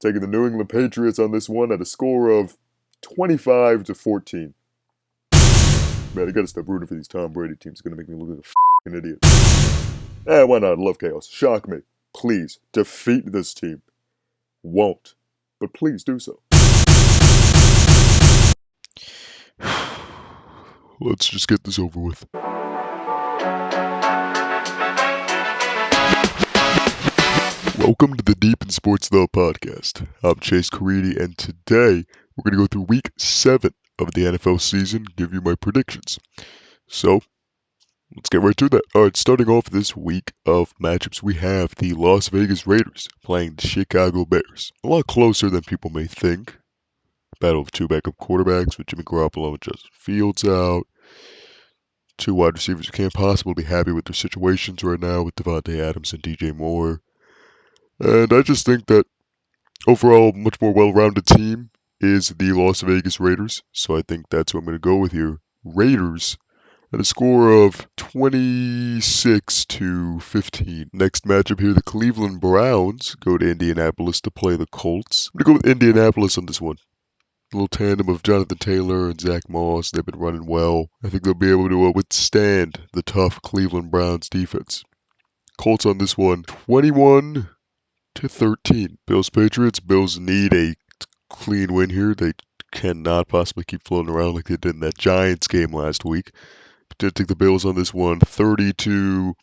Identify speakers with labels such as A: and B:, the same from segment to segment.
A: taking the New England Patriots on this one at a score of 25-14. Man, I gotta stop rooting for these Tom Brady teams. It's gonna make me look like a f***ing idiot. Why not? I love chaos. Shock me. Please, defeat this team. Won't. But please do so. Let's just get this over with. Welcome to the Deep in Sports Though podcast. I'm Chase Caridi, and today we're going to go through week 7 of the NFL season, give you my predictions. So, let's get right to that. Alright, starting off this week of matchups, we have the Las Vegas Raiders playing the Chicago Bears. A lot closer than people may think. Battle of two backup quarterbacks with Jimmy Garoppolo and Justin Fields out. Two wide receivers who can't possibly be happy with their situations right now with Davante Adams and DJ Moore. And I just think that overall, much more well-rounded team is the Las Vegas Raiders. So I think that's what I'm going to go with here. Raiders at a score of 26-15. Next matchup here, the Cleveland Browns go to Indianapolis to play the Colts. I'm going to go with Indianapolis on this one. A little tandem of Jonathan Taylor and Zach Moss. They've been running well. I think they'll be able to withstand the tough Cleveland Browns defense. Colts on this one, 21-13. Bills Patriots. Bills need a clean win here. They cannot possibly keep floating around like they did in that Giants game last week. But did take the Bills on this one, 30-18.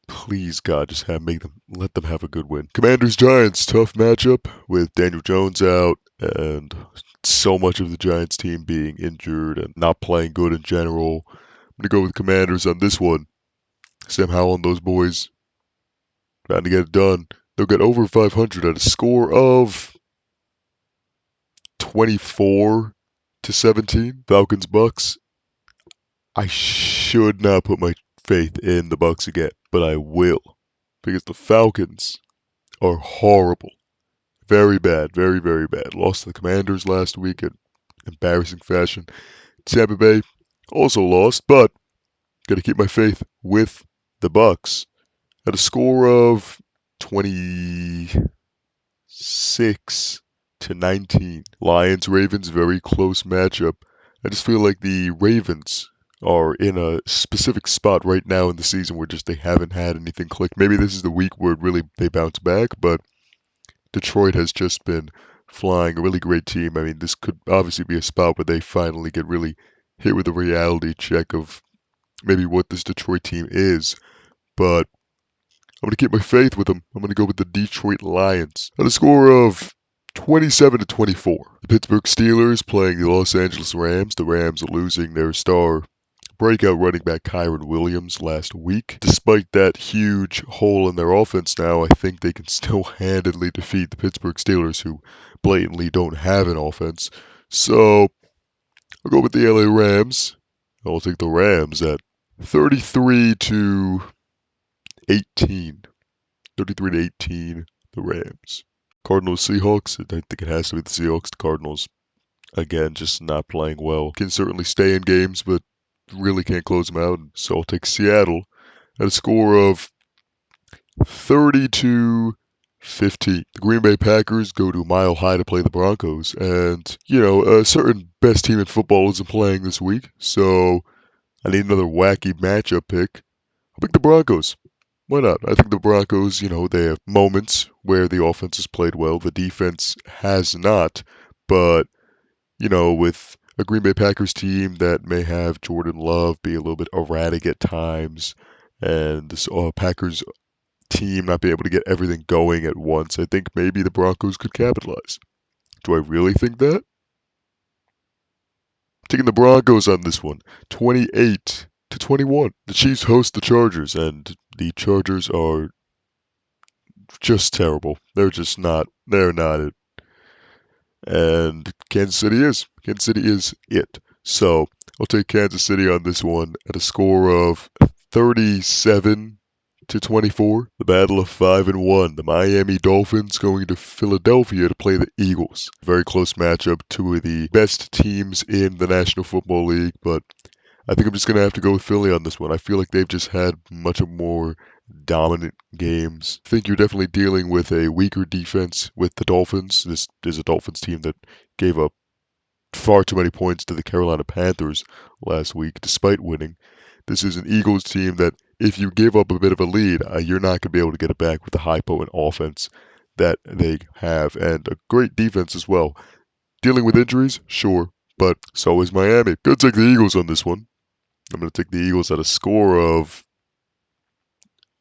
A: Please, God, just let them have a good win. Commanders Giants, tough matchup with Daniel Jones out and so much of the Giants team being injured and not playing good in general. I'm gonna go with Commanders on this one. Sam Howell and those boys trying to get it done. They'll get over 500 at a score of 24-17. Falcons Bucks. I should not put my faith in the Bucks again, but I will, because the Falcons are horrible. Very bad, very, very bad. Lost to the Commanders last week in embarrassing fashion. Tampa Bay also lost, but got to keep my faith with the Bucks at a score of 26-19. Lions Ravens, very close matchup. I just feel like the Ravens are in a specific spot right now in the season where just they haven't had anything click. Maybe this is the week where they bounce back, but Detroit has just been flying, a really great team. I mean, this could obviously be a spot where they finally get really hit with a reality check of maybe what this Detroit team is. But I'm going to keep my faith with them. I'm going to go with the Detroit Lions at a score of 27-24. The Pittsburgh Steelers playing the Los Angeles Rams. The Rams are losing their star breakout running back Kyren Williams last week. Despite that huge hole in their offense now, I think they can still handedly defeat the Pittsburgh Steelers, who blatantly don't have an offense. So I'll go with the LA Rams. I'll take the Rams at 33-18. 33-18, the Rams. Cardinals Seahawks. I think it has to be the Seahawks. The Cardinals, again, just not playing well. Can certainly stay in games, but really can't close them out. So I'll take Seattle at a score of 30-15. The Green Bay Packers go to Mile High to play the Broncos. And, a certain best team in football isn't playing this week. So I need another wacky matchup pick. I'll pick the Broncos. Why not? I think the Broncos, they have moments where the offense has played well. The defense has not. But, with a Green Bay Packers team that may have Jordan Love be a little bit erratic at times, and this Packers team not be able to get everything going at once, I think maybe the Broncos could capitalize. Do I really think that? Taking the Broncos on this one, 28-21. The Chiefs host the Chargers, and the Chargers are just terrible. They're not it. And Kansas City is it. So I'll take Kansas City on this one at a score of 37-24. The battle of 5-1. The Miami Dolphins going to Philadelphia to play the Eagles. Very close matchup. Two of the best teams in the National Football League, but I think I'm just going to have to go with Philly on this one. I feel like they've just had much more dominant games. I think you're definitely dealing with a weaker defense with the Dolphins. This is a Dolphins team that gave up far too many points to the Carolina Panthers last week, despite winning. This is an Eagles team that, if you give up a bit of a lead, you're not going to be able to get it back with the high potent offense that they have, and a great defense as well. Dealing with injuries, sure, but so is Miami. Gonna take the Eagles on this one. I'm gonna take the Eagles at a score of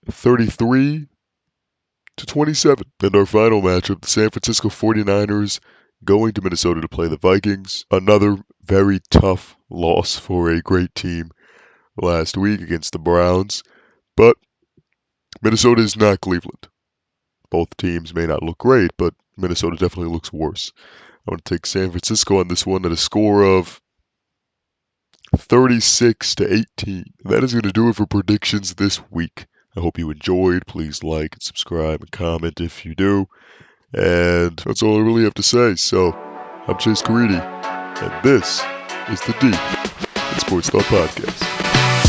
A: 33 to 27. And our final matchup, the San Francisco 49ers going to Minnesota to play the Vikings. Another very tough loss for a great team last week against the Browns. But Minnesota is not Cleveland. Both teams may not look great, but Minnesota definitely looks worse. I'm going to take San Francisco on this one at a score of 36 to 18. That is going to do it for predictions this week. I hope you enjoyed. Please like and subscribe and comment if you do. And that's all I really have to say. So, I'm Chase Caridi, and this is the Deep in Sports Thought Podcast.